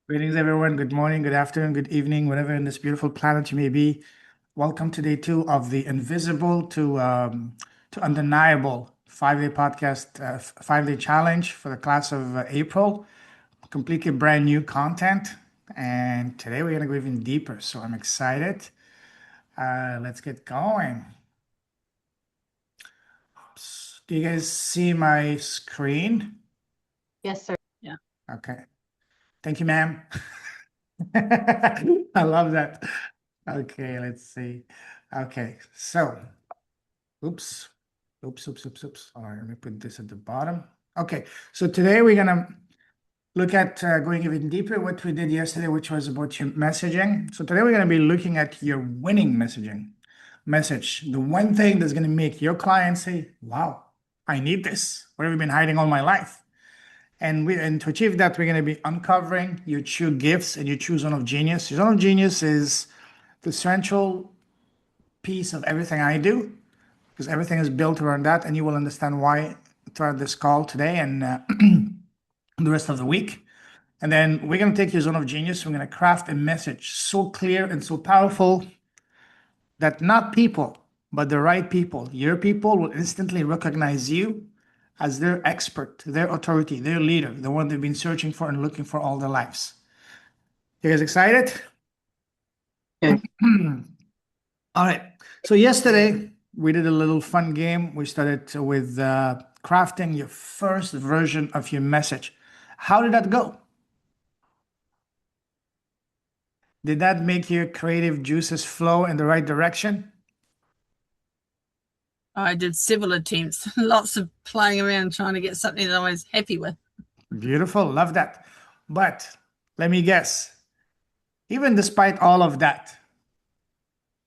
Greetings, everyone. Good morning, good afternoon, good evening, whatever in this beautiful planet you may be. Welcome to day two of the Invisible to Undeniable 5-day podcast, 5-day challenge for the class of April. Completely brand new content. And today we're going to go even deeper. So I'm excited. Let's get going. Do you guys see my screen? Yes, sir. Yeah. Okay. Thank you, ma'am. I love that. Okay, let's see. Okay, so, oops, oops. All right, let me put this at the bottom. Okay, so today we're gonna look at going even deeper what we did yesterday, which was about your messaging. So today we're gonna be looking at your winning message, the one thing that's gonna make your client say, "Wow, I need this. Where have you been hiding all my life?" And to achieve that, we're going to be uncovering your true gifts and your true zone of genius. Your zone of genius is the central piece of everything I do, because everything is built around that, and you will understand why throughout this call today and the rest of the week. And then we're going to take your zone of genius. We're going to craft a message so clear and so powerful that not people, but the right people, your people, will instantly recognize you as their expert, their authority, their leader, the one they've been searching for and looking for all their lives. You guys excited? Okay. All right. So yesterday we did a little fun game. We started with crafting your first version of your message. How did that go? Did that make your creative juices flow in the right direction? I did several attempts, lots of playing around trying to get something that I was happy with. Beautiful. Love that. But let me guess, even despite all of that,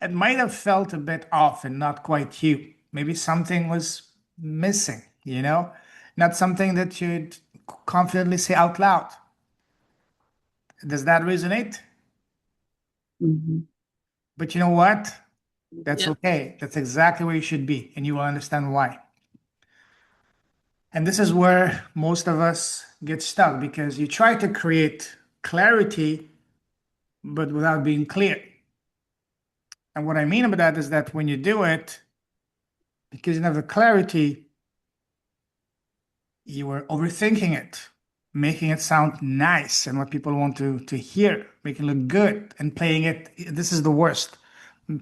it might have felt a bit off and not quite you. Maybe something was missing, not something that you'd confidently say out loud. Does that resonate? Mhm. But you know what? That's Yeah. okay. That's exactly where you should be, and you will understand why. And this is where most of us get stuck because you try to create clarity, but without being clear. And what I mean by that is that when you do it, because you have the clarity, you were overthinking it, making it sound nice and what people want to hear, making it look good, and playing it. This is the worst.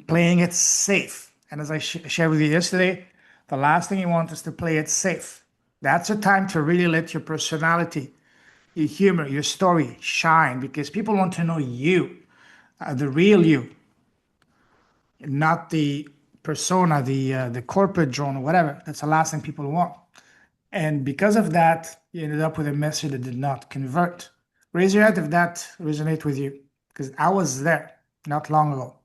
Playing it safe. And as I shared with you yesterday, the last thing you want is to play it safe. That's a time to really let your personality, your humor, your story shine because people want to know you, the real you, not the persona, the corporate drone or whatever. That's the last thing people want. And because of that, you ended up with a message that did not convert. Raise your hand if that resonates with you, because I was there not long ago.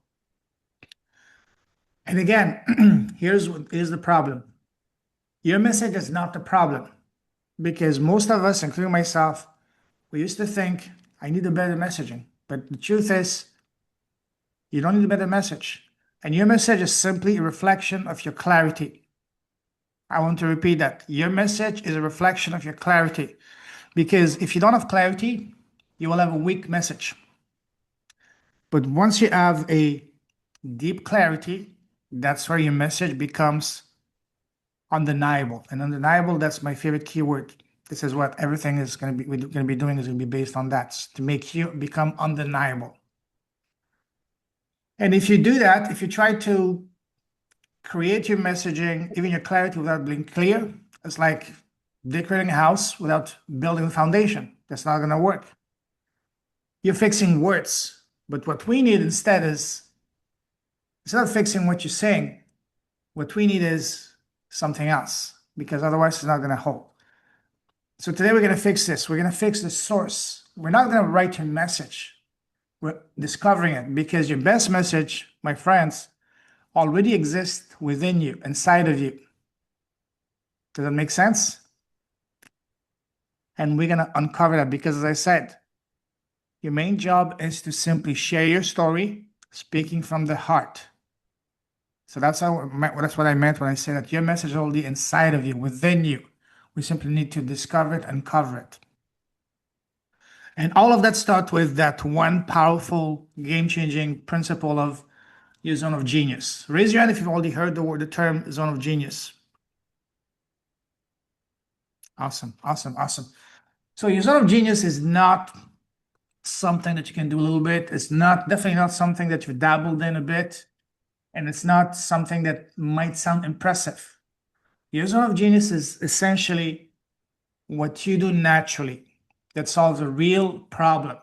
And again, here's the problem. Your message is not the problem, because most of us, including myself, we used to think, I need a better messaging. But the truth is, you don't need a better message. And your message is simply a reflection of your clarity. I want to repeat that. Your message is a reflection of your clarity. Because if you don't have clarity, you will have a weak message. But once you have a deep clarity, that's where your message becomes undeniable. And undeniable, that's my favorite keyword. This is what everything is going to be we're going to be doing is going to be based on that to make you become undeniable. And if you do that, if you try to create your messaging, even your clarity without being clear, it's like decorating a house without building a foundation. That's not going to work. You're fixing words. But what we need instead is, instead of fixing what you're saying, what we need is something else, because otherwise it's not going to hold. So today we're going to fix this. We're going to fix the source. We're not going to write your message. We're discovering it because your best message, my friends, already exists within you, inside of you. Does that make sense? And we're going to uncover that because, as I said, your main job is to simply share your story, speaking from the heart. So that's what I meant when I say that your message is already inside of you, within you. We simply need to discover it and cover it. And all of that starts with that one powerful game-changing principle of your zone of genius. Raise your hand if you've already heard the term zone of genius. Awesome, awesome, awesome. So your zone of genius is not something that you can do a little bit. It's definitely not something that you've dabbled in a bit. And it's not something that might sound impressive. Your zone of genius is essentially what you do naturally that solves a real problem.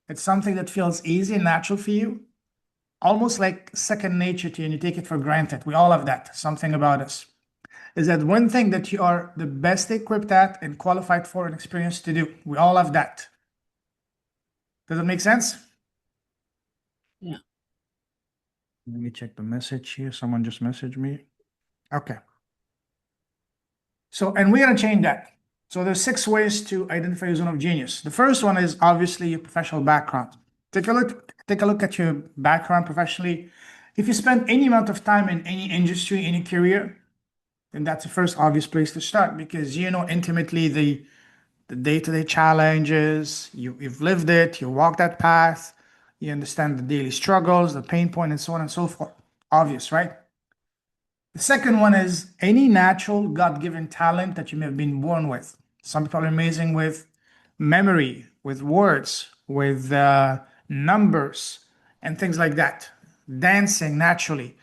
It's something that feels easy and natural for you, almost like second nature to you, and you take it for granted. We all have that, something about us. Is that one thing that you are the best equipped at and qualified for and experienced to do? We all have that. Does it make sense? Yeah. Let me check the message here. Someone just messaged me. Okay. So, and we're going to change that. So there's 6 ways to identify your zone of genius. The first one is obviously your professional background. Take a look at your background professionally. If you spend any amount of time in any industry, any career, then that's the first obvious place to start because you know intimately the day-to-day challenges, you've lived it, you walk that path, you understand the daily struggles, the pain point, and so on and so forth. Obvious, right? The second one is any natural God-given talent that you may have been born with. Some people are amazing with memory, with words, with numbers, and things like that. Dancing naturally.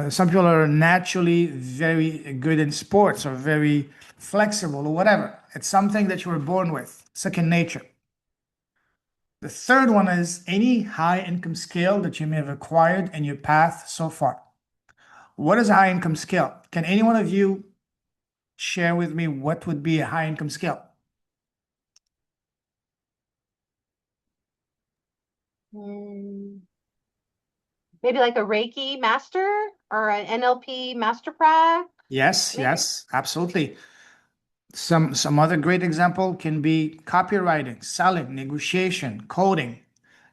Some people are naturally very good in sports or very flexible or whatever. It's something that you were born with, second nature. The third one is any high income skill that you may have acquired in your path so far. What is a high income skill? Can any one of you share with me what would be a high income skill? Maybe like a Reiki master or an NLP master prac. Yes, Maybe. yes, absolutely. Some other great example can be copywriting, selling, negotiation, coding,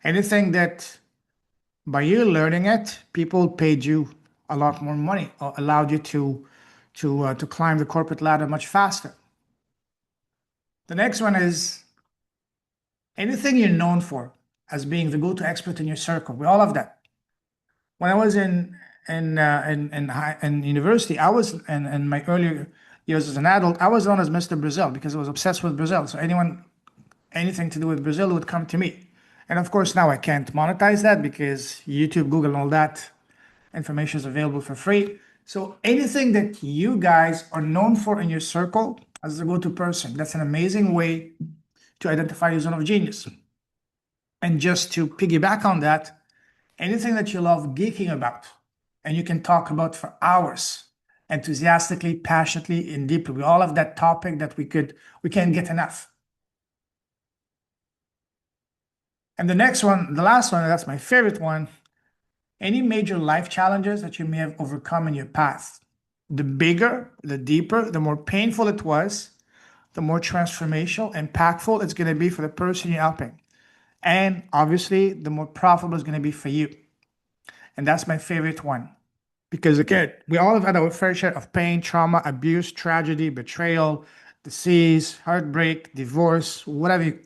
anything that by you learning it, people paid you a lot more money or allowed you to climb the corporate ladder much faster. The next one is anything you're known for as being the go-to expert in your circle. We all have that. When I was in university, I was in my earlier years as an adult, I was known as Mr. Brazil because I was obsessed with Brazil. So anything to do with Brazil would come to me. And of course, now I can't monetize that because YouTube, Google, and all that information is available for free. So anything that you guys are known for in your circle as a go-to person, that's an amazing way to identify your zone of genius. And just to piggyback on that, anything that you love geeking about and you can talk about for hours, enthusiastically, passionately, and deeply. We all have that topic that we can't get enough. And the next one, the last one, that's my favorite one. Any major life challenges that you may have overcome in your past. The bigger, the deeper, the more painful it was, the more transformational, impactful it's going to be for the person you're helping. And obviously, the more profitable it's going to be for you. And that's my favorite one. Because again, we all have had our fair share of pain, trauma, abuse, tragedy, betrayal, disease, heartbreak, divorce, whatever,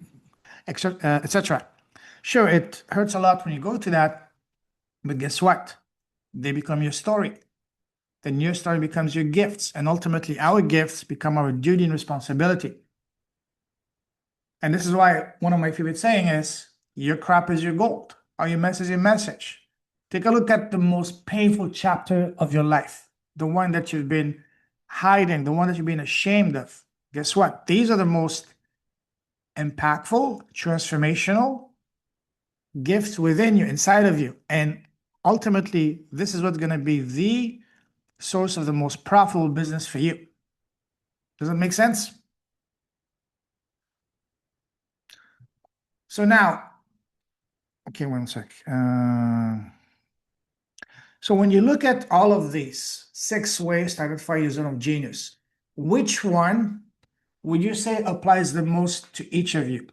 etc. Sure, it hurts a lot when you go to that, but guess what? They become your story. Then your story becomes your gifts, and ultimately our gifts become our duty and responsibility. And this is why one of my favorite saying is, your crap is your gold, or your mess is your message. Take a look at the most painful chapter of your life, the one that you've been hiding, the one that you've been ashamed of. Guess what? These are the most impactful, transformational gifts within you, inside of you. And ultimately, this is what's going to be the source of the most profitable business for you. Does that make sense? So now, okay, one sec. So when you look at all of these 6 ways to identify your zone of genius, which one would you say applies the most to each of you?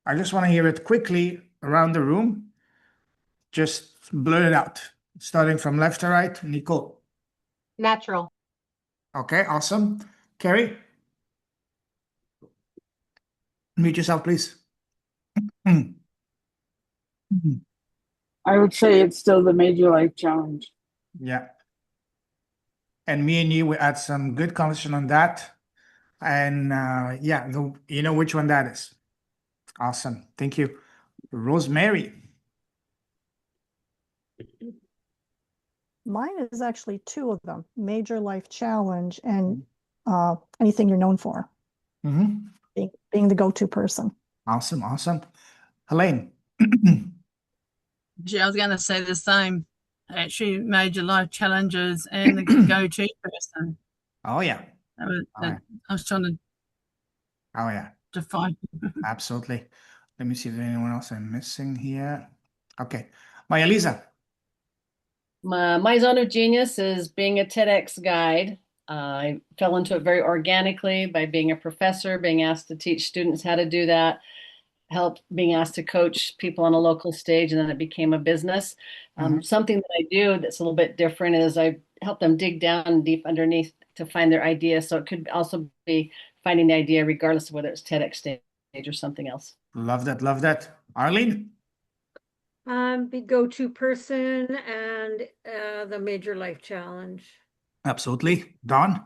I just want to hear it quickly around the room. Just blurt it out, starting from left to right. Nicole. Natural. Okay, awesome. Carrie? Mute yourself, please. I would say it's still the Major Life Challenge. Yeah. And me and you, we had some good conversation on that. And yeah, you know which one that is. Awesome. Thank you. Rosemary. Mine is actually two of them, Major Life Challenge and anything you're known for, Mm-hmm. being the go-to person. Awesome. Awesome. Helene. Gee, I was going to say the same. Actually, major life challenges and the go-to person. Oh, yeah. I was trying to Oh, yeah. define. Absolutely. Let me see if there's anyone else I'm missing here. Okay. Maya Lisa. My zone of genius is being a TEDx guide. I fell into it very organically by being a professor, being asked to teach students how to do that, help being asked to coach people on a local stage, and then it became a business. Something that I do that's a little bit different is I help them dig down deep underneath to find their idea. So it could also be finding the idea regardless of whether it's TEDx stage or something else. Love that. Love that. Arlene. Be go-to person and the Major Life Challenge. Absolutely. Don.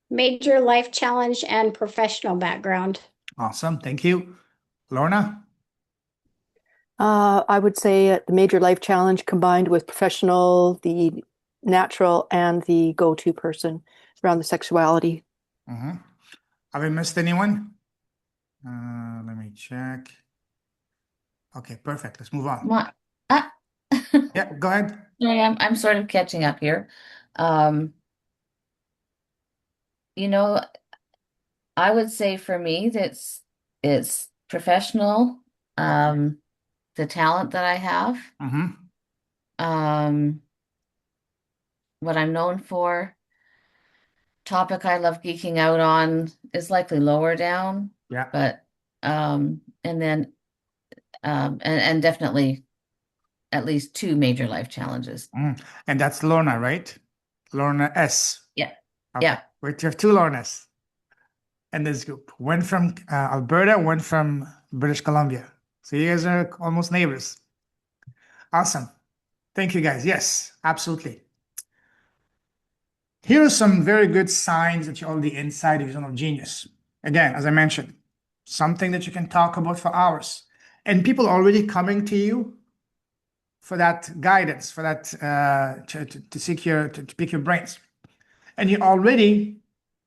Major life challenge and professional background. Awesome. Thank you. Lorna. I would say the Major Life Challenge combined with professional, the natural, and the go-to person around the sexuality. Have I missed anyone? Let me check. Okay, perfect. Let's move on. Yeah, go ahead. Sorry, I'm sort of catching up here. You know, I would say for me it's professional, the talent that I have, what I'm known for. Topic I love geeking out on is likely lower down. Yeah. But and then and definitely at least two major life challenges. And that's Lorna, right? Lorna S. Yeah. Okay. Yeah. Wait, you have two Lornas in this group. One from Alberta, one from British Columbia. So you guys are almost neighbors. Awesome. Thank you, guys. Yes, absolutely. Here are some very good signs that you're already inside of your zone of genius. Again, as I mentioned, something that you can talk about for hours. And people are already coming to you for that guidance, for that to pick your brains. And you're already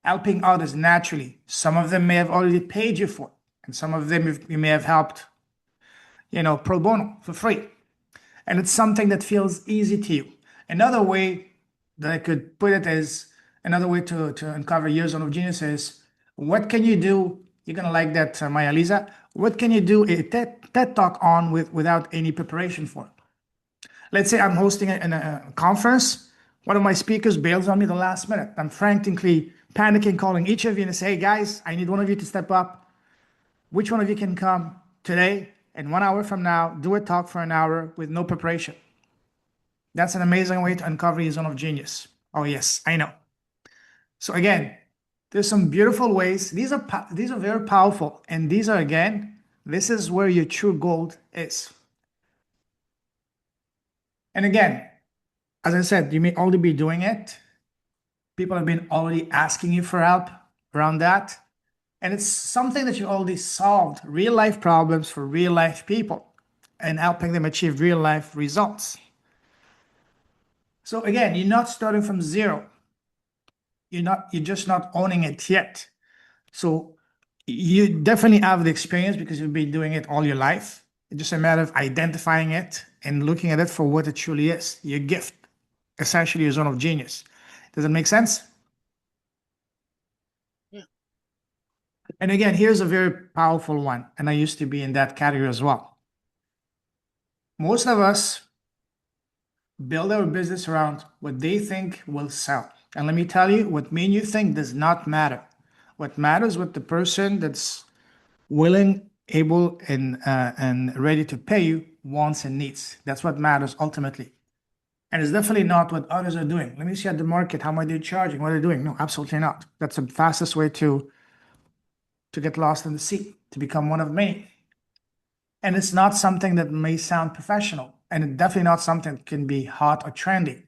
helping others naturally. Some of them may have already paid you for it, and some of them you may have helped, pro bono for free. And it's something that feels easy to you. Another way that I could put it is, another way to uncover your zone of genius is, what can you do? You're gonna like that, Maya Lisa. What can you do a TED Talk on without any preparation for? Let's say I'm hosting a conference. One of my speakers bails on me the last minute. I'm frantically panicking, calling each of you and say, hey guys, I need one of you to step up. Which one of you can come today and 1 hour from now, do a talk for an hour with no preparation? That's an amazing way to uncover your zone of genius. Oh yes, I know. So again, there's some beautiful ways. These are very powerful. And these are, again, this is where your true gold is. And again, as I said, you may already be doing it. People have been already asking you for help around that. And it's something that you already solved, real life problems for real life people and helping them achieve real life results. So again, you're not starting from zero. You're just not owning it yet. So you definitely have the experience because you've been doing it all your life. It's just a matter of identifying it and looking at it for what it truly is, your gift, essentially your zone of genius. Does it make sense? Yeah. And again, here's a very powerful one, and I used to be in that category as well. Most of us build our business around what they think will sell. And let me tell you, what me and you think does not matter. What matters is what the person that's willing, able, and ready to pay you wants and needs. That's what matters ultimately. And it's definitely not what others are doing. Let me see at the market, how much they're charging, what they're doing. No, absolutely not. That's the fastest way to get lost in the sea, to become one of many. And it's not something that may sound professional. and definitely not something that can be hot or trendy.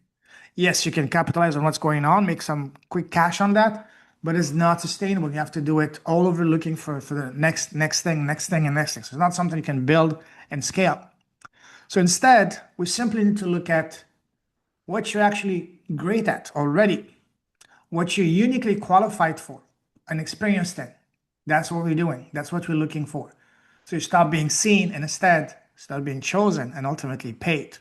Yes, you can capitalize on what's going on, make some quick cash on that, but it's not sustainable. You have to do it all over looking for the next thing, next thing, and next thing. So it's not something you can build and scale. So instead, we simply need to look at what you're actually great at already, what you're uniquely qualified for, and experienced in. That's what we're doing. That's what we're looking for. So you stop being seen and instead start being chosen and ultimately paid.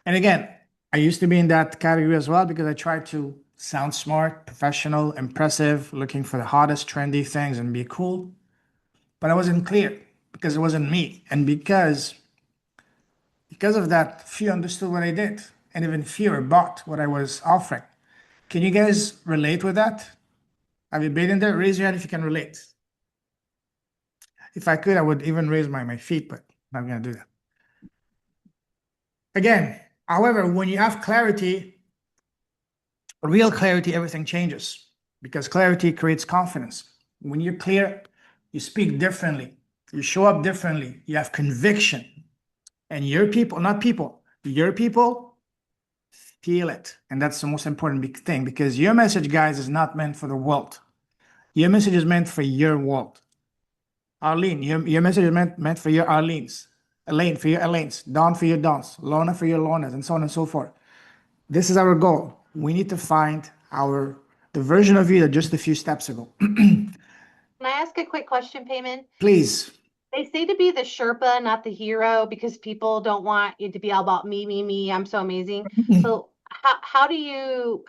And again, I used to be in that category as well because I tried to sound smart, professional, impressive, looking for the hottest, trendy things and be cool. But I wasn't clear because it wasn't me. And because of that, few understood what I did and even fewer bought what I was offering. Can you guys relate with that? Have you been in there? Raise your hand if you can relate. If I could, I would even raise my feet, but I'm not going to do that. Again, however, when you have clarity, real clarity, everything changes because clarity creates confidence. When you're clear, you speak differently, you show up differently, you have conviction, and your people, not people, your people feel it. And that's the most important big thing because your message, guys, is not meant for the world. Your message is meant for your world. Arlene, your message is meant for your Arlenes. Elaine for your Elaines. Dawn for your Dawns. Lorna for your Lornas, and so on and so forth. This is our goal. We need to find the version of you that just a few steps ago. Can I ask a quick question, Payman? Please. They say to be the Sherpa, not the hero, because people don't want it to be all about me, I'm so amazing. So how do you,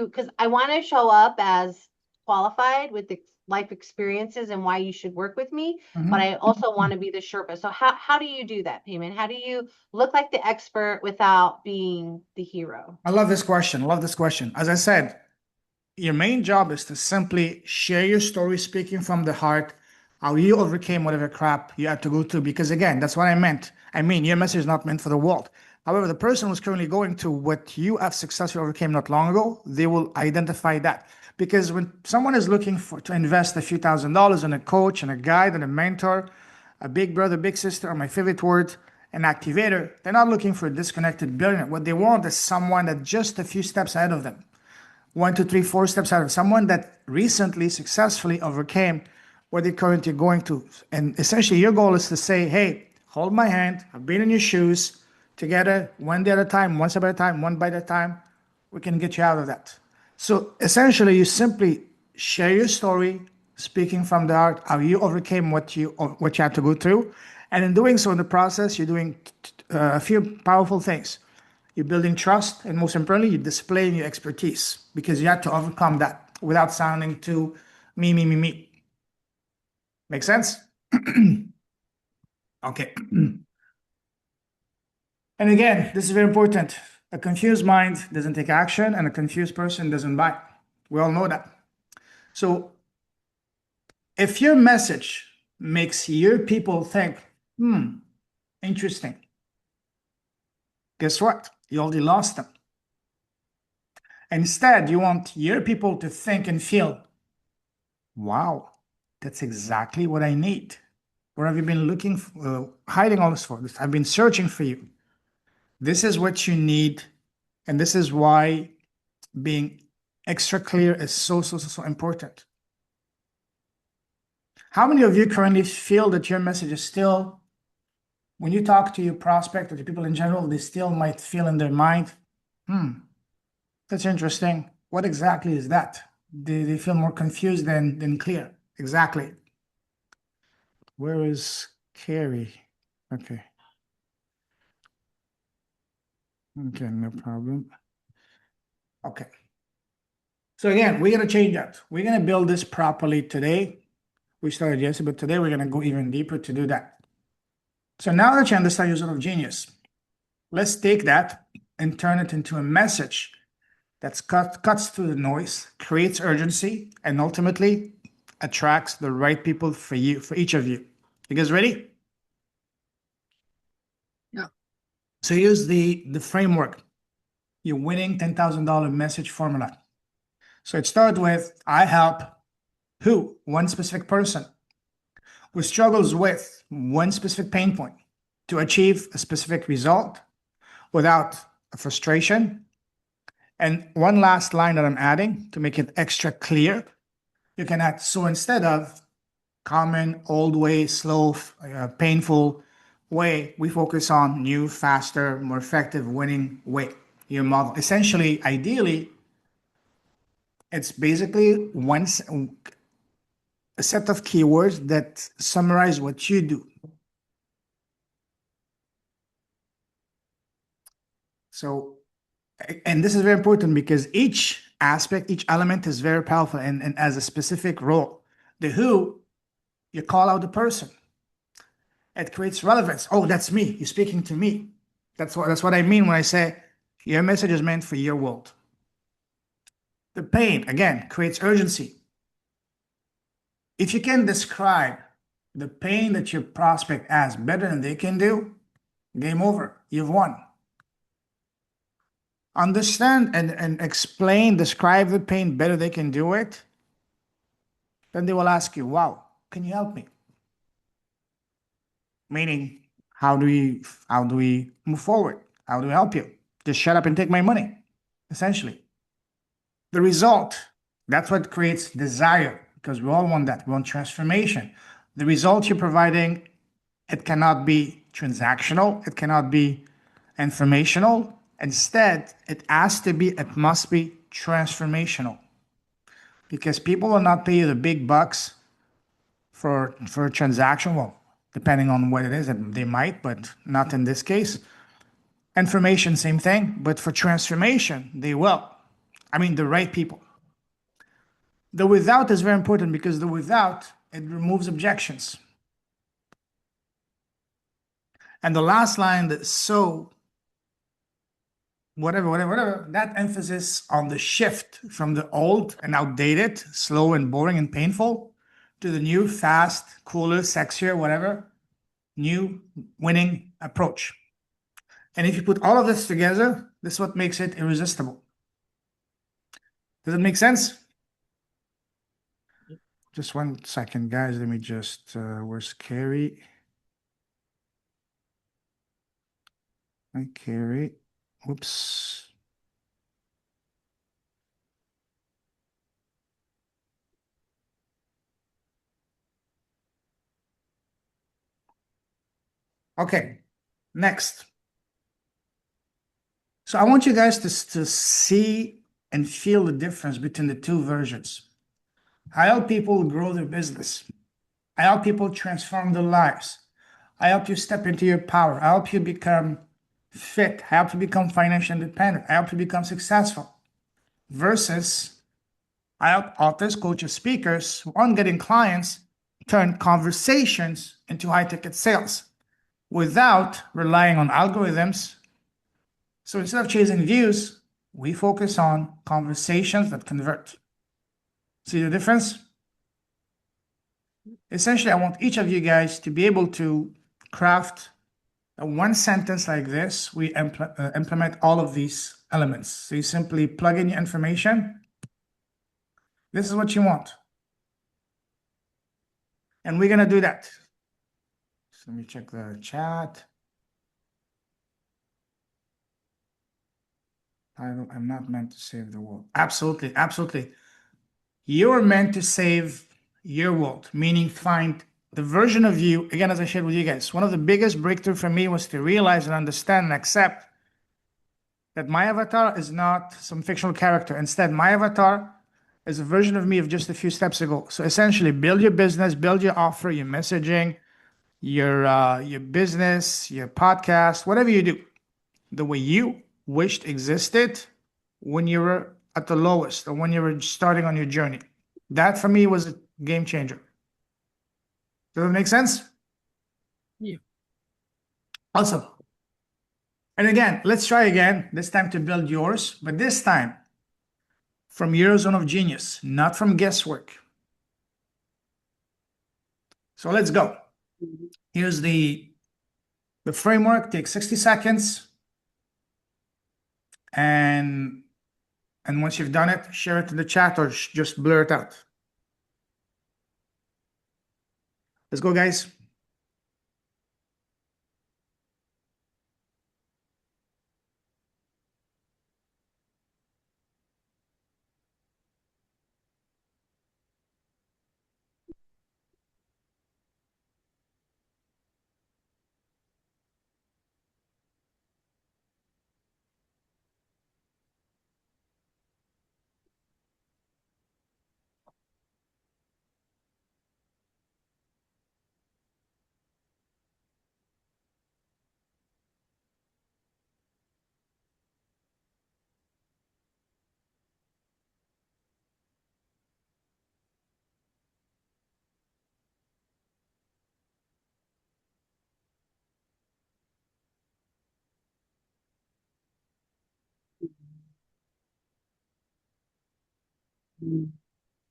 because I want to show up as qualified with the life experiences and why you should work with me, but I also want to be the Sherpa. So how do you do that, Payman? How do you look like the expert without being the hero? I love this question. As I said, your main job is to simply share your story, speaking from the heart, how you overcame whatever crap you had to go through. Because again, that's what I meant. I mean, your message is not meant for the world. However, the person who's currently going through what you have successfully overcame not long ago, they will identify that. Because when someone is looking to invest a few $1,000s in a coach and a guide and a mentor, a big brother, big sister, or my favorite word, an activator, they're not looking for a disconnected billionaire. What they want is someone that's just a few steps ahead of them. 1, 2, 3, 4 steps ahead of someone that recently successfully overcame what they're currently going through. And essentially your goal is to say, hey, hold my hand. I've been in your shoes. Together, one day at a time, one step at a time, one bite at a time, we can get you out of that. So essentially, you simply share your story, speaking from the heart, how you overcame what you had to go through. And in doing so in the process, you're doing a few powerful things. You're building trust, and most importantly, you're displaying your expertise because you had to overcome that without sounding too me. Make sense? Okay. And again, this is very important. A confused mind doesn't take action, and a confused person doesn't buy. We all know that. So if your message makes your people think, interesting, guess what? You already lost them. Instead, you want your people to think and feel, wow, that's exactly what I need. Where have you been looking for, hiding all this for? I've been searching for you. This is what you need. And this is why being extra clear is so important. How many of you currently feel that your message is still, when you talk to your prospect or to people in general, they still might feel in their mind, that's interesting. What exactly is that? They feel more confused than clear. Exactly. Where is Carrie? Okay. Okay, no problem. Okay. So again, we're going to change that. We're going to build this properly today. We started yesterday, but today we're going to go even deeper to do that. So now that you understand your zone of genius, let's take that and turn it into a message that cuts through the noise, creates urgency, and ultimately attracts the right people for you, for each of you. You guys ready? Yeah. So here's the framework. Your winning $10,000 message formula. So it starts with, I help who? One specific person who struggles with one specific pain point to achieve a specific result without a frustration. And one last line that I'm adding to make it extra clear, you can add, so instead of common, old way, slow, painful way, we focus on new, faster, more effective, winning way, your model. Essentially, ideally, it's basically a set of keywords that summarize what you do. So, and this is very important because each aspect, each element is very powerful and has a specific role. The who, you call out the person. It creates relevance. Oh, that's me. You're speaking to me. That's what I mean when I say your message is meant for your world. The pain, again, creates urgency. If you can describe the pain that your prospect has better than they can do, game over. You've won. Understand and explain, describe the pain better they can do it. Then they will ask you, wow, can you help me? Meaning, how do we move forward? How do we help you? Just shut up and take my money, essentially. The result, that's what creates desire, because we all want that. We want transformation. The result you're providing, it cannot be transactional. It cannot be informational. Instead, it must be transformational. Because people will not pay you the big bucks for a transaction. Well, depending on what it is, they might, but not in this case. Information, same thing, but for transformation, they will. I mean, the right people. The without is very important because the without, it removes objections. And the last line, that so, whatever, that emphasis on the shift from the old and outdated, slow and boring and painful, to the new, fast, cooler, sexier, whatever, new winning approach. And if you put all of this together, this is what makes it irresistible. Does it make sense? Just 1 second, guys. Let me just, where's Carrie? Hi, Carrie. Whoops. Okay, next. So I want you guys to see and feel the difference between the two versions. I help people grow their business. I help people transform their lives. I help you step into your power. I help you become fit. I help you become financially independent. I help you become successful. Versus, I help authors, coaches, speakers who aren't getting clients turn conversations into high-ticket sales without relying on algorithms. So instead of chasing views, we focus on conversations that convert. See the difference? Essentially, I want each of you guys to be able to craft a one sentence like this. We implement all of these elements. So you simply plug in your information. This is what you want. And we're going to do that. So let me check the chat. I'm not meant to save the world. Absolutely, absolutely. You're meant to save your world, meaning find the version of you. Again, as I shared with you guys, one of the biggest breakthrough for me was to realize and understand and accept that my avatar is not some fictional character. Instead, my avatar is a version of me of just a few steps ago. So essentially, build your business, build your offer, your messaging, your business, your podcast, whatever you do, the way you wished existed when you were at the lowest or when you were starting on your journey. That for me was a game changer. Does that make sense? Yeah. Awesome. And again, let's try again, this time to build yours, but this time from your zone of genius, not from guesswork. So let's go. Here's the framework. Take 60 seconds. And once you've done it, share it in the chat or just blur it out. Let's go, guys.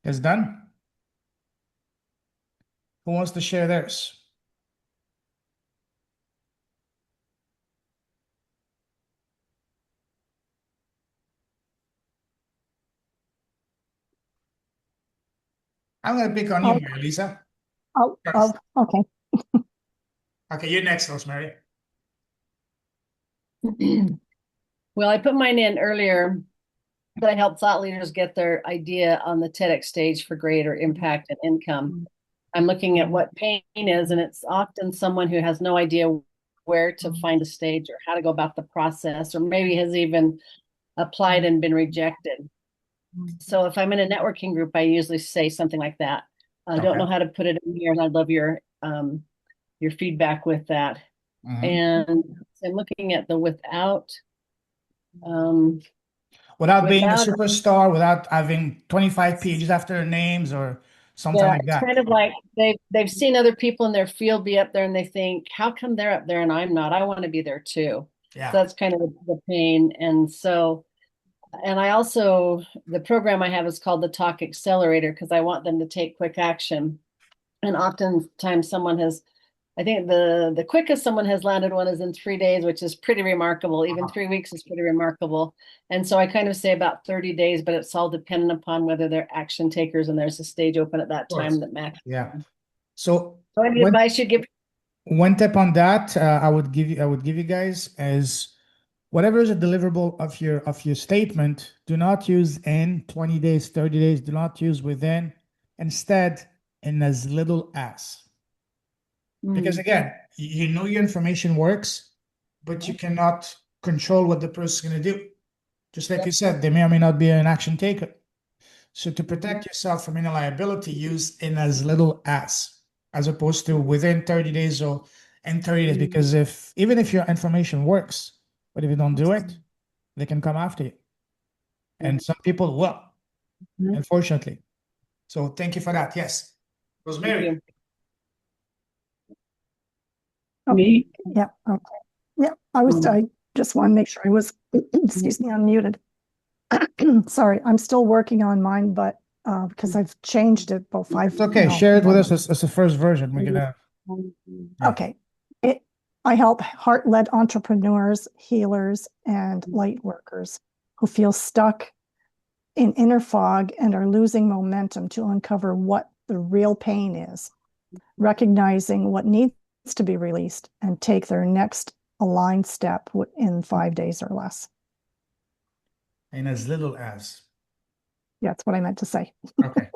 It's done. Who wants to share theirs? I'm gonna pick on you, Oh. Mary Lisa. Oh, okay. Okay, you're next, Rosemary. Well, I put mine in earlier that I help thought leaders get their idea on the TEDx stage for greater impact and income. I'm looking at what pain is, and it's often someone who has no idea where to find a stage or how to go about the process, or maybe has even applied and been rejected. So if I'm in a networking group, I usually say something like that. I don't know how to put it in here, and I'd love your feedback with that. And I'm looking at the without being a without- superstar, without having 25 pages after their names or something like it's that. kind of like they've seen other people in their field be up there, and they think, how come they're up there and I'm not? I want to be there too. Yeah. So that's kind of the pain. And so, and I also, the program I have is called the Talk Accelerator, because I want them to take quick action. And oftentimes someone has, I think the quickest someone has landed one is in 3 days, which is pretty remarkable. Even 3 weeks is pretty remarkable. And so I kind of say about 30 days, but it's all dependent upon whether they're action takers and there's a stage open at that time that matches. Yeah. So any advice you give? one tip on that, I would give you guys is whatever is a deliverable of your statement, do not use in 20 days, 30 days, do not use within, instead in as little as. Because again, you know your information works, but you cannot control what the person's going to do. Just like you said, they may or may not be an action taker. So to protect yourself from any liability, use in as little as opposed to within 30 days or in 30 days. Because even if your information works, but if you don't do it, they can come after you. And some people will, unfortunately. So thank you for that. Yes. Rosemary. Me? Yeah. Okay. Yeah. I just want to make sure I was, excuse me, unmuted. Sorry, I'm still working on mine, but because I've changed it both. It's okay. Share it with us as the first version. We're gonna. Okay. I help heart-led entrepreneurs, healers, and light workers who feel stuck in inner fog and are losing momentum to uncover what the real pain is, recognizing what needs to be released, and take their next aligned step in 5 days or less. And as little as. Yeah, that's what I meant to say. Okay.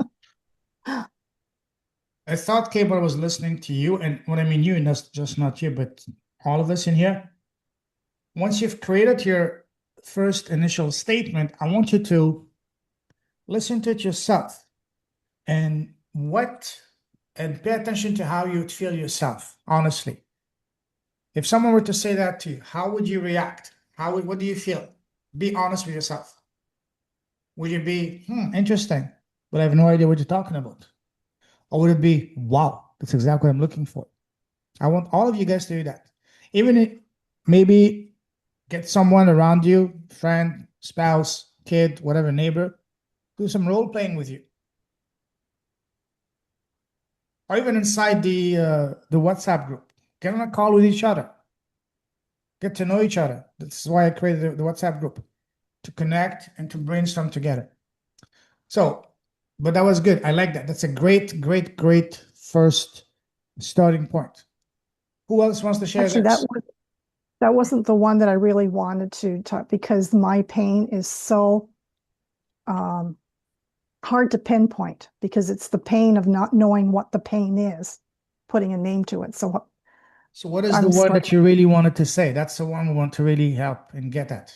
I thought Cable was listening to you, and when I mean you, and that's just not you, but all of us in here. Once you've created your first initial statement, I want you to listen to it yourself and pay attention to how you would feel yourself, honestly. If someone were to say that to you, how would you react? What do you feel? Be honest with yourself. Would you be, interesting, but I have no idea what you're talking about? Or would it be, wow, that's exactly what I'm looking for? I want all of you guys to do that. Even if maybe get someone around you, friend, spouse, kid, whatever, neighbor, do some role playing with you. Or even inside the WhatsApp group, get on a call with each other. Get to know each other. That's why I created the WhatsApp group, to connect and to brainstorm together. So, but that was good. I like that. That's a great, great, great first starting point. Who else wants to share Actually, this? that wasn't the one that I really wanted to talk, because my pain is so hard to pinpoint, because it's the pain of not knowing what the pain is, putting a name to it. So what is the one that you really wanted to say? That's the one we want to really help and get at.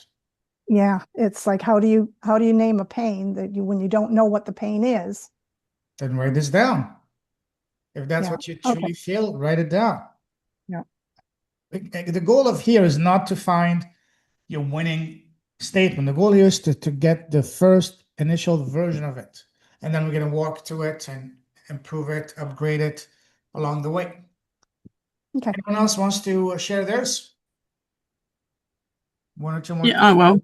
Yeah, it's like, how do you name a pain that when you don't know what the pain is? Then write this down. If that's what you truly feel, write it down. Yeah. The goal of here is not to find your winning statement. The goal here is to get the first initial version of it. And then we're going to walk through it and improve it, upgrade it along the way. Okay. Anyone else wants to share theirs? One or two more. Yeah, I will.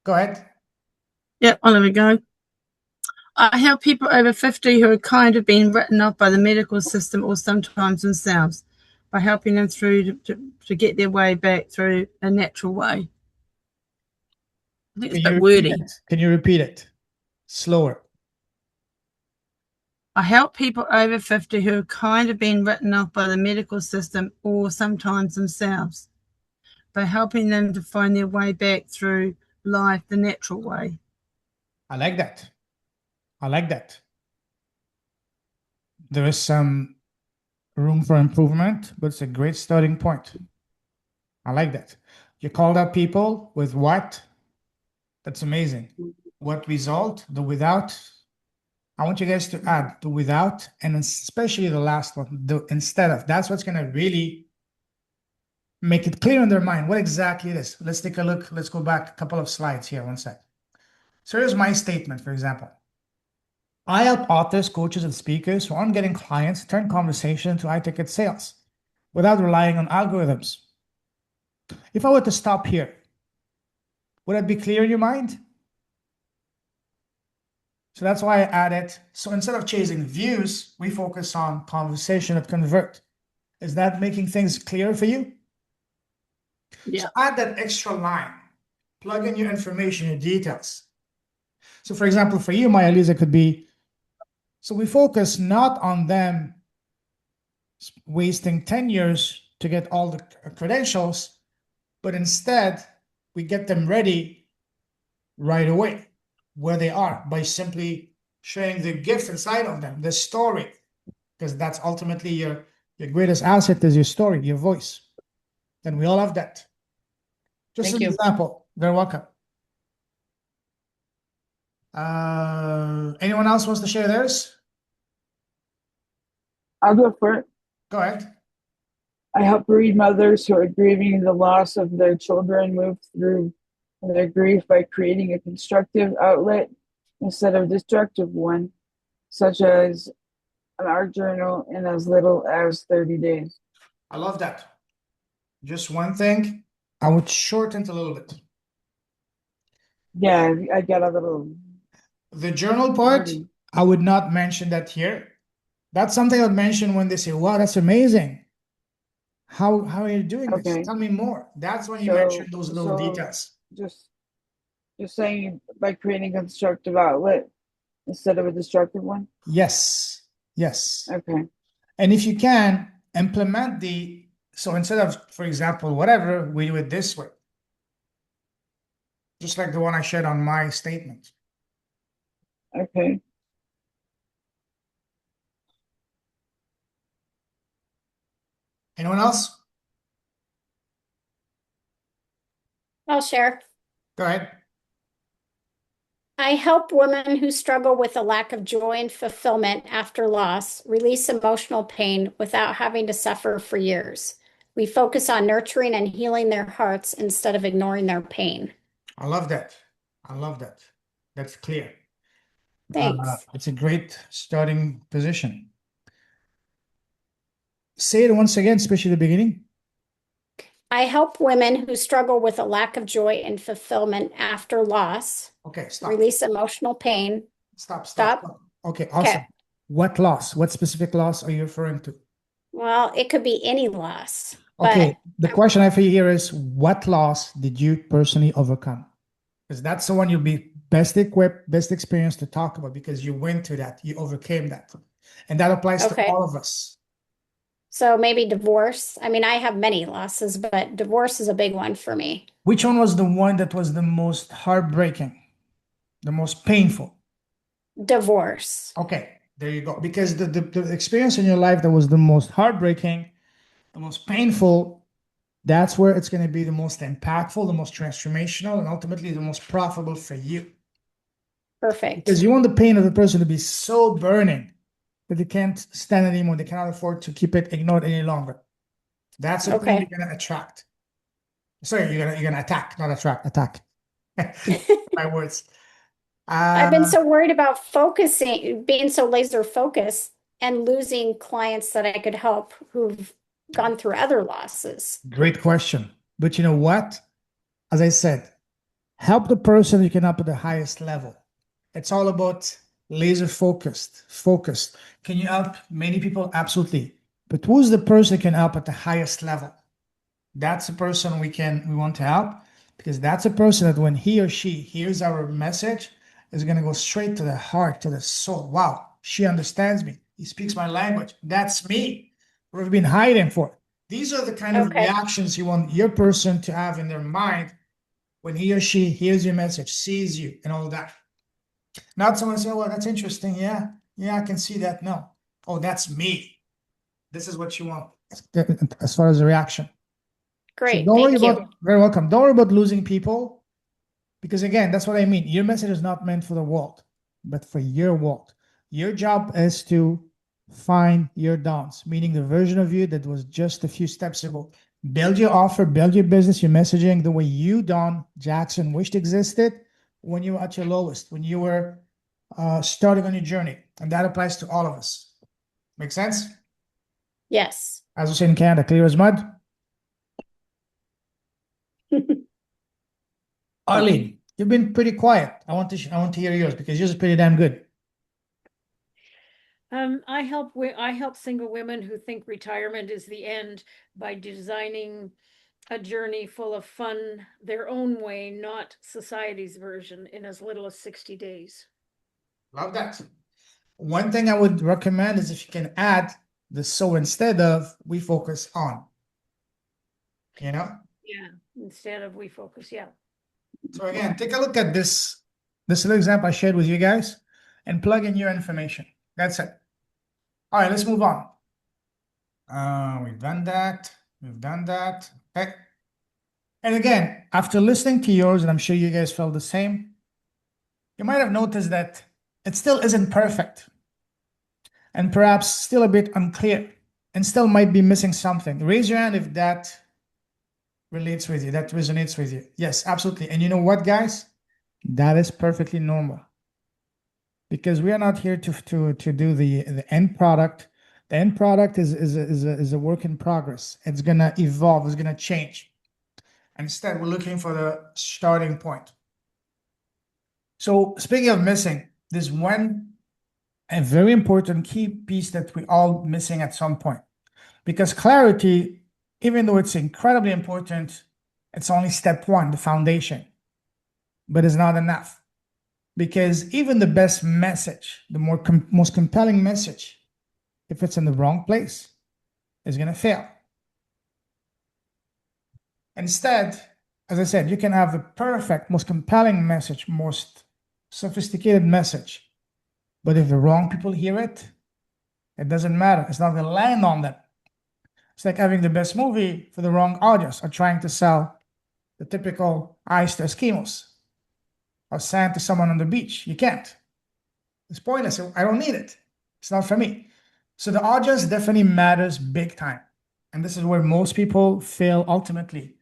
Go ahead. Yeah, I'll have a go. I help people over 50 who are kind of being written off by the medical system or sometimes themselves by helping them through to get their way back through a natural way. I think it's a bit wordy. Can you repeat it? Slower. I help people over 50 who are kind of being written off by the medical system or sometimes themselves by helping them to find their way back through life the natural way. I like that. I like that. There is some room for improvement, but it's a great starting point. I like that. You called out people with what? That's amazing. What result? The without. I want you guys to add the without and especially the last one, the instead of. That's what's going to really make it clear in their mind what exactly it is. Let's take a look. Let's go back a couple of slides here. One sec. So here's my statement, for example. I help authors, coaches, and speakers who aren't getting clients turn conversation into high-ticket sales without relying on algorithms. If I were to stop here, would that be clear in your mind? So that's why I added, so instead of chasing views, we focus on conversation that convert. Is that making things clear for you? Yeah. So add that extra line, plug in your information, your details. So for example, for you, Maya Lisa, could be, so we focus not on them wasting 10 years to get all the credentials, but instead we get them ready right away where they are by simply sharing the gift inside of them, the story, because that's ultimately your greatest asset is your story, your voice. And we all have that. Just Thank an you. example. Very welcome. Anyone else wants to share theirs? I'll go for it. Go ahead. I help bereaved mothers who are grieving the loss of their children move through their grief by creating a constructive outlet instead of destructive one, such as an art journal in as little as 30 days. I love that. Just one thing, I would shorten it a little bit. Yeah, I got a little. The journal part, wordy. I would not mention that here. That's something I would mention when they say, wow, that's amazing. How are you doing this? Okay. Tell me more. That's when you So- mention those little so- details. Just saying by creating a constructive outlet instead of a destructive one. Yes. Yes. Okay. And if you can implement so instead of, for example, whatever, we do it this way. Just like the one I shared on my statement. Okay. Anyone else? I'll share. Go ahead. I help women who struggle with a lack of joy and fulfillment after loss release emotional pain without having to suffer for years. We focus on nurturing and healing their hearts instead of ignoring their pain. I love that. I love that. That's clear. Thanks. It's a great starting position. Say it once again, especially the beginning. I help women who struggle with a lack of joy and fulfillment after loss Okay, stop. release emotional pain. Stop. Stop. Okay, awesome. Okay. What loss? What specific loss are you referring to? Well, it could be any loss. Okay, the question I have for you here is, what loss did you personally overcome? Because that's the one you'll be best equipped, best experienced to talk about because you went through that, you overcame that. And that applies Okay. to all of us. So maybe divorce. I mean, I have many losses, but divorce is a big one for me. Which one was the one that was the most heartbreaking, the most painful? Divorce. Okay, there you go. Because the experience in your life that was the most heartbreaking, the most painful, that's where it's going to be the most impactful, the most transformational, and ultimately the most profitable for you. Perfect. Because you want the pain of the person to be so burning that they can't stand anymore. They cannot afford to keep it ignored any longer. That's the thing Okay. you're gonna attract. Sorry, you're gonna attack, not attract. Attack. My words. I've been so worried about being so laser focused and losing clients that I could help who've gone through other losses. Great question. But you know what? As I said, help the person you can help at the highest level. It's all about laser focused. Can you help many people? Absolutely. But who's the person that can help at the highest level? That's the person we want to help, because that's a person that when he or she hears our message is going to go straight to the heart, to the soul. Wow, she understands me. He speaks my language. That's me. What have we been hiding for? These are the kind of Okay. reactions you want your person to have in their mind when he or she hears your message, sees you, and all that. Not someone say, well, that's interesting. Yeah, I can see that. No. Oh, that's me. This is what you want as far as the reaction. So Great. don't worry Thank you. about, very welcome. Don't worry about losing people, because again, that's what I mean. Your message is not meant for the world, but for your world. Your job is to find your dons, meaning the version of you that was just a few steps ago. Build your offer, build your business, your messaging the way you, Don Jackson, wished existed when you were at your lowest, when you were starting on your journey. And that applies to all of us. Make sense? Yes. As we say in Canada, clear as mud. Arlene, you've been pretty quiet. I want to hear yours, because yours is pretty damn good. I help single women who think retirement is the end by designing a journey full of fun, their own way, not society's version, in as little as 60 days. Love that. One thing I would recommend is if you can add the so instead of we focus on. You know? Yeah, instead of we focus, yeah. So again, take a look at this little example I shared with you guys and plug in your information. That's it. All right, let's move on. We've done that. Okay. And again, after listening to yours, and I'm sure you guys felt the same, you might have noticed that it still isn't perfect, and perhaps still a bit unclear, and still might be missing something. Raise your hand if that relates with you, that resonates with you. Yes, absolutely. And you know what, guys? That is perfectly normal, because we are not here to do the end product. The end product is a work in progress. It's gonna evolve. It's gonna change. Instead, we're looking for the starting point. So speaking of missing, there's a very important key piece that we all missing at some point, because clarity, even though it's incredibly important, it's only step one, the foundation, but it's not enough, because even the best message, the most compelling message, if it's in the wrong place, is going to fail. Instead, as I said, you can have the perfect, most compelling message, most sophisticated message, but if the wrong people hear it, it doesn't matter. It's not going to land on them. It's like having the best movie for the wrong audience, or trying to sell the typical ice to Eskimos or sand to someone on the beach. You can't. It's pointless. I don't need it. It's not for me. So the audience definitely matters big time. And this is where most people fail ultimately,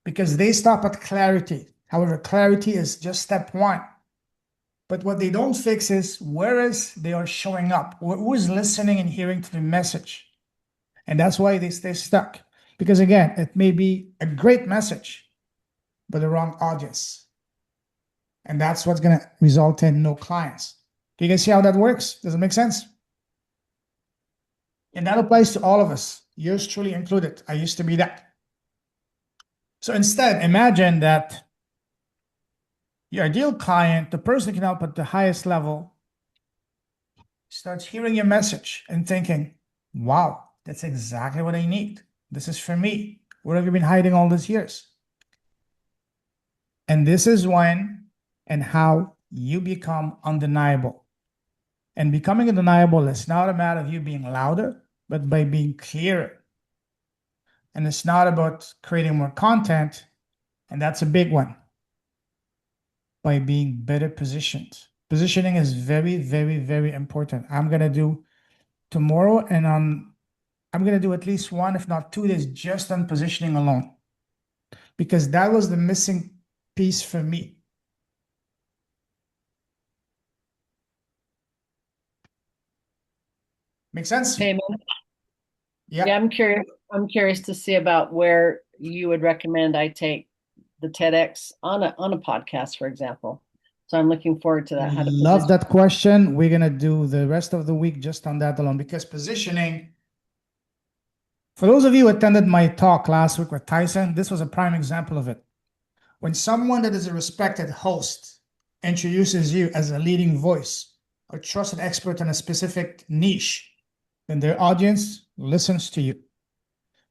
because they stop at clarity. However, clarity is just step one. But what they don't fix is where is they are showing up, who is listening and hearing to the message. And that's why they stay stuck. Because again, it may be a great message, but the wrong audience. And that's what's going to result in no clients. Do you guys see how that works? Does it make sense? And that applies to all of us, yours truly included. I used to be that. So instead, imagine that your ideal client, the person who can help at the highest level, starts hearing your message and thinking, wow, that's exactly what I need. This is for me. Where have you been hiding all these years? And this is when and how you become undeniable. And becoming undeniable is not a matter of you being louder, but by being clearer. And it's not about creating more content, and that's a big one, by being better positioned. Positioning is very, very, very important. I'm going to do tomorrow, and I'm going to do at least 1, if not 2 days just on positioning alone, because that was the missing piece for me. Make sense? Payment. Yeah. Yeah, I'm curious to see about where you would recommend I take the TEDx on a podcast, for example. So I'm looking forward to that. How to Love position. that question. We're gonna do the rest of the week just on that alone, because positioning, for those of you who attended my talk last week with Tyson, this was a prime example of it. When someone that is a respected host introduces you as a leading voice or trusted expert in a specific niche, then their audience listens to you.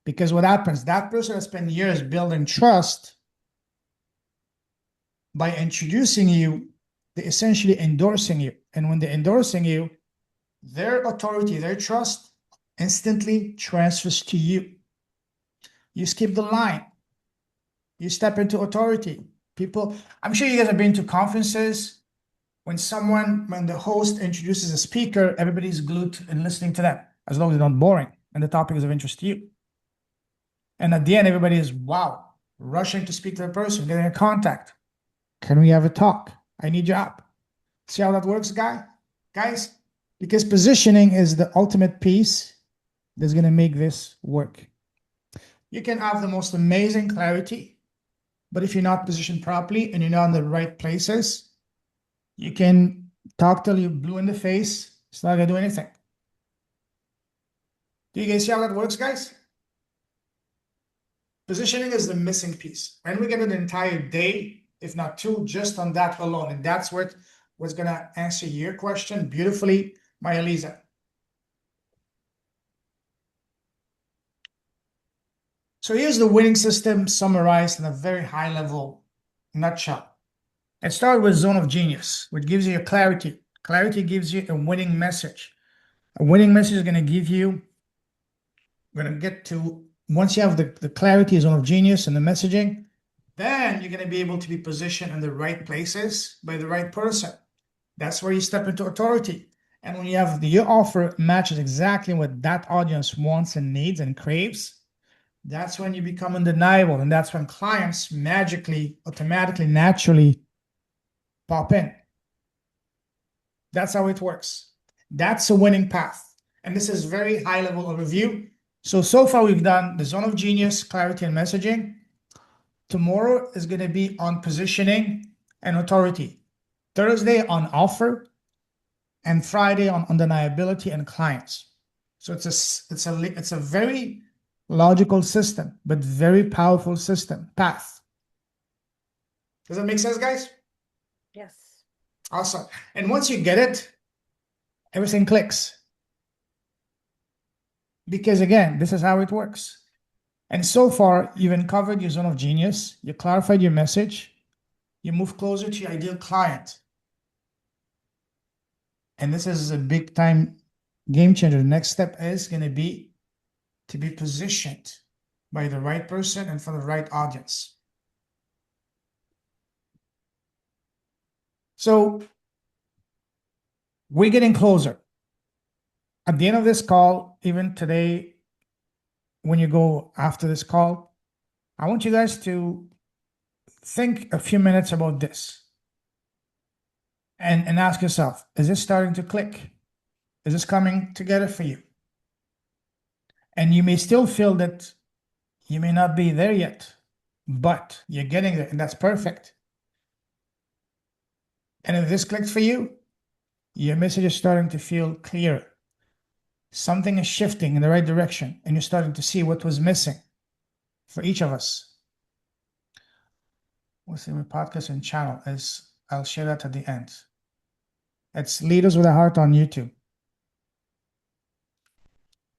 Because what happens, that person has spent years building trust. By introducing you, they're essentially endorsing you. And when they're endorsing you, their authority, their trust instantly transfers to you. You skip the line. You step into authority. People, I'm sure you guys have been to conferences when the host introduces a speaker, everybody's glued and listening to them, as long as they're not boring and the topic is of interest to you. And at the end, everybody is, wow, rushing to speak to the person, getting in contact. Can we have a talk? I need your help. See how that works, guys? Because positioning is the ultimate piece that's going to make this work. You can have the most amazing clarity, but if you're not positioned properly and you're not in the right places, you can talk till you're blue in the face. It's not going to do anything. Do you guys see how that works, guys? Positioning is the missing piece. And we get an entire day, if not two, just on that alone. And that's what was going to answer your question beautifully, Maya Lisa. So here's the winning system summarized in a very high level nutshell. It started with Zone of Genius, which gives you a clarity. Clarity gives you a winning message. A winning message is going to give you, we're going to get to, once you have the clarity, Zone of Genius and the messaging, then you're going to be able to be positioned in the right places by the right person. That's where you step into authority. And when you have your offer matches exactly what that audience wants and needs and craves, that's when you become undeniable. And that's when clients magically, automatically, naturally pop in. That's how it works. That's a winning path. And this is very high level overview. So far we've done the Zone of Genius, clarity and messaging. Tomorrow is going to be on positioning and authority. Thursday on offer, and Friday on undeniability and clients. So it's a very logical system, but very powerful system, path. Does that make sense, guys? Yes. Awesome. And once you get it, everything clicks. Because again, this is how it works. And so far, you've uncovered your Zone of Genius, you clarified your message, you move closer to your ideal client. And this is a big time game changer. The next step is going to be to be positioned by the right person and for the right audience. So we're getting closer. At the end of this call, even today, when you go after this call, I want you guys to think a few minutes about this and ask yourself, is this starting to click? Is this coming together for you? And you may still feel that you may not be there yet, but you're getting there, and that's perfect. And if this clicked for you, your message is starting to feel clearer. Something is shifting in the right direction, and you're starting to see what was missing for each of us. What's the podcast and channel is? I'll share that at the end. It's Leaders with a Heart on YouTube.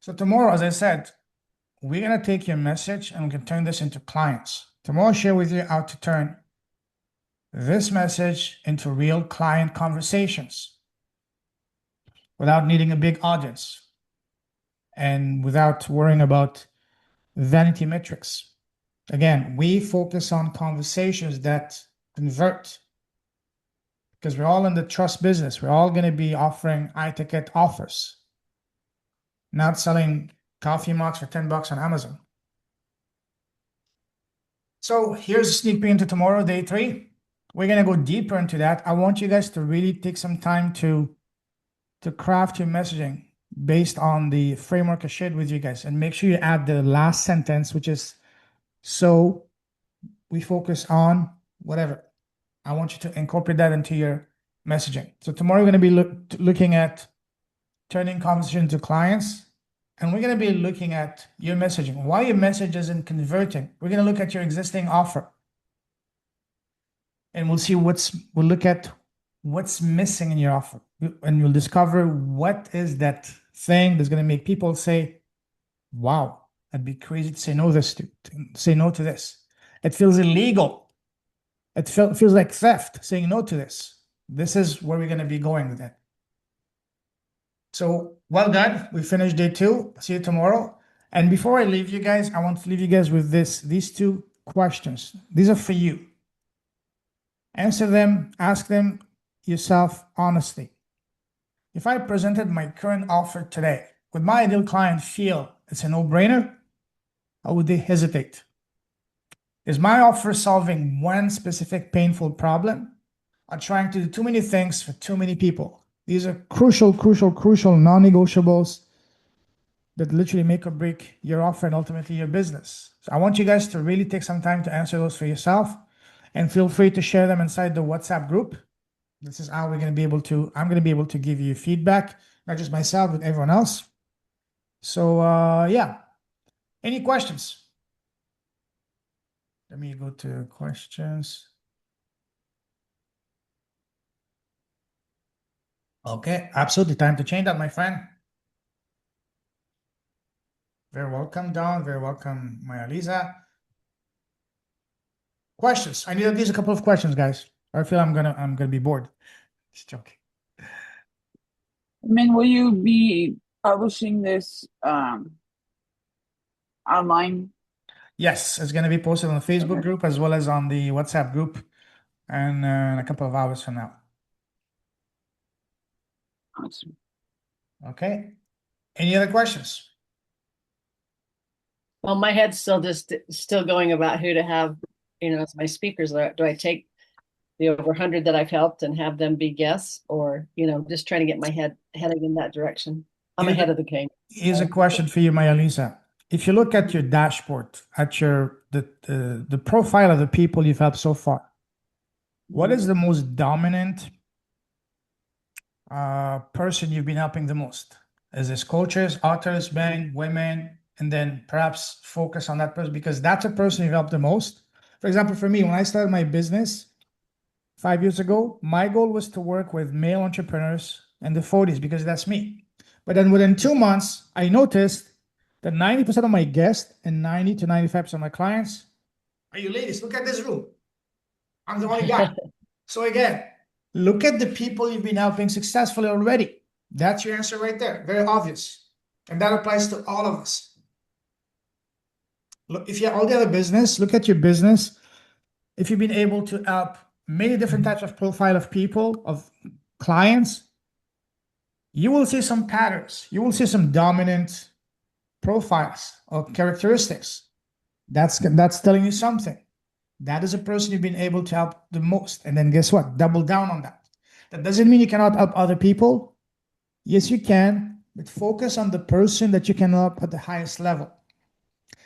So tomorrow, as I said, we're going to take your message and we can turn this into clients. Tomorrow, I'll share with you how to turn this message into real client conversations without needing a big audience and without worrying about vanity metrics. Again, we focus on conversations that convert because we're all in the trust business. We're all going to be offering high-ticket offers, not selling coffee mugs for $10 on Amazon. So here's a sneak peek into tomorrow, day 3. We're going to go deeper into that. I want you guys to really take some time to craft your messaging based on the framework I shared with you guys. And make sure you add the last sentence, which is, so we focus on whatever. I want you to incorporate that into your messaging. So tomorrow we're going to be looking at turning conversation to clients, and we're going to be looking at your messaging. Why your message isn't converting. We're going to look at your existing offer, and we'll see we'll look at what's missing in your offer, and you'll discover what is that thing that's going to make people say, wow, I'd be crazy to say no to this. It feels illegal. It feels like theft, saying no to this. This is where we're going to be going with it. So well done. We finished day 2. See you tomorrow. And before I leave you guys, I want to leave you guys with these 2 questions. These are for you. Answer them, ask them yourself honestly. If I presented my current offer today, would my ideal client feel it's a no-brainer, or would they hesitate? Is my offer solving one specific painful problem, or trying to do too many things for too many people? These are crucial non-negotiables that literally make or break your offer and ultimately your business. So I want you guys to really take some time to answer those for yourself, and feel free to share them inside the WhatsApp group. This is how I'm going to be able to give you feedback, not just myself, but everyone else. So, yeah. Any questions? Let me go to questions. Okay, absolutely. Time to change that, my friend. Very welcome, Don. Very welcome, Maya Lisa. Questions? I need at least a couple of questions, guys. I feel I'm gonna be bored. Just joking. Will you be publishing this online? Yes, it's gonna be posted on the Facebook group as well as on the WhatsApp group, and in a couple of hours from now. Awesome. Okay. Any other questions? Well, my head's still going about who to have, as my speakers. Do I take the over 100 that I've helped and have them be guests, or, just trying to get my head heading in that direction? I'm ahead of the game. Here's a question for you, Maya Lisa. If you look at your dashboard, at the profile of the people you've helped so far, what is the most dominant person you've been helping the most? Is this coaches, authors, men, women, and then perhaps focus on that person because that's a person you've helped the most? For example, for me, when I started my business 5 years ago, my goal was to work with male entrepreneurs in the 40s because that's me. But then within 2 months, I noticed that 90% of my guests and 90 to 95% of my clients are you ladies. Look at this room. I'm the only guy. So again, look at the people you've been helping successfully already. That's your answer right there. Very obvious. And that applies to all of us. Look, if you have all the other business, look at your business. If you've been able to help many different types of profile of people, of clients, you will see some patterns. You will see some dominant profiles or characteristics. That's telling you something. That is a person you've been able to help the most. And then guess what? Double down on that. That doesn't mean you cannot help other people. Yes, you can, but focus on the person that you can help at the highest level.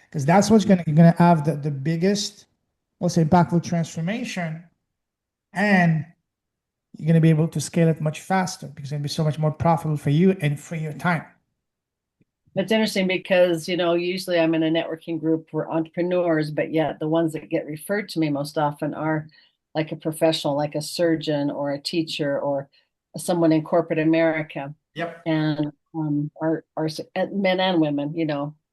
Because that's what's going to have the biggest, most impactful transformation. And you're going to be able to scale it much faster because it's going to be so much more profitable for you and free your time. It's interesting because, usually I'm in a networking group for entrepreneurs, but yet the ones that get referred to me most often are like a professional, like a surgeon or a teacher or someone in corporate America. Yep. And are men and women,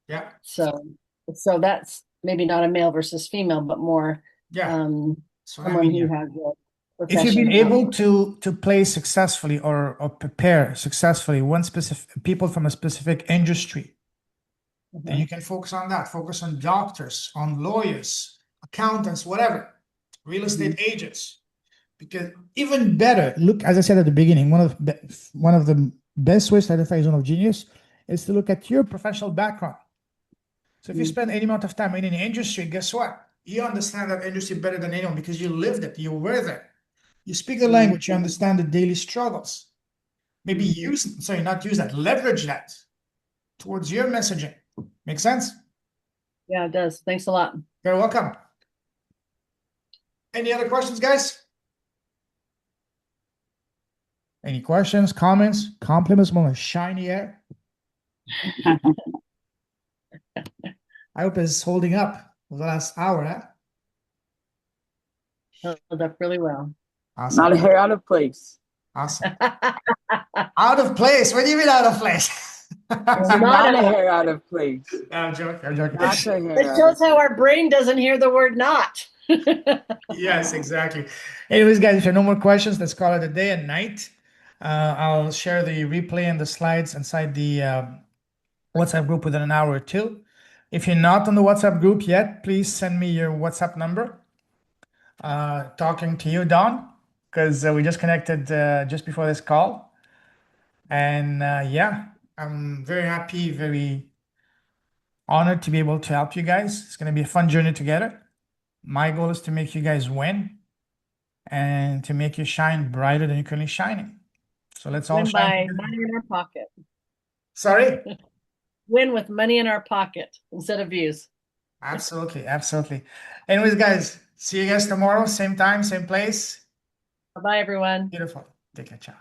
Yeah. So that's maybe not a male versus female, but more someone who has a if you've been profession. able to play successfully or prepare successfully one specific people from a specific industry, then you can focus on that. Focus on doctors, on lawyers, accountants, whatever, real estate agents. Because even better, look, as I said at the beginning, one of the best ways to identify a zone of genius is to look at your professional background. So if you spend any amount of time in any industry, guess what? You understand that industry better than anyone because you lived it, you were there. You speak the language, you understand the daily struggles. Maybe leverage that towards your messaging. Make sense? Yeah, it does. Thanks a lot. You're welcome. Any other questions, guys? Any questions, comments, compliments on my shiny hair? I hope it's holding up the last hour, huh? Held up really well. Awesome. Not a hair out of place. Awesome. Out of place? What do you mean out of place? It's Not not a a- hair out of place. I'm joking. I'm joking. Not a hair It out shows of how our brain doesn't hear the word not. Yes, exactly. Anyways, guys, if you have no more questions, let's call it a day and night. I'll share the replay and the slides inside the WhatsApp group within an hour or two. If you're not on the WhatsApp group yet, please send me your WhatsApp number. Talking to you, Don, because we just connected just before this call. And yeah, I'm very happy, very honored to be able to help you guys. It's going to be a fun journey together. My goal is to make you guys win and to make you shine brighter than you're currently shining. So let's all Win by shine together. money in our pocket. Sorry? Win with money in our pocket instead of views. Absolutely, absolutely. Anyways, guys, see you guys tomorrow, same time, same place. Bye, everyone. Beautiful. Take care, ciao.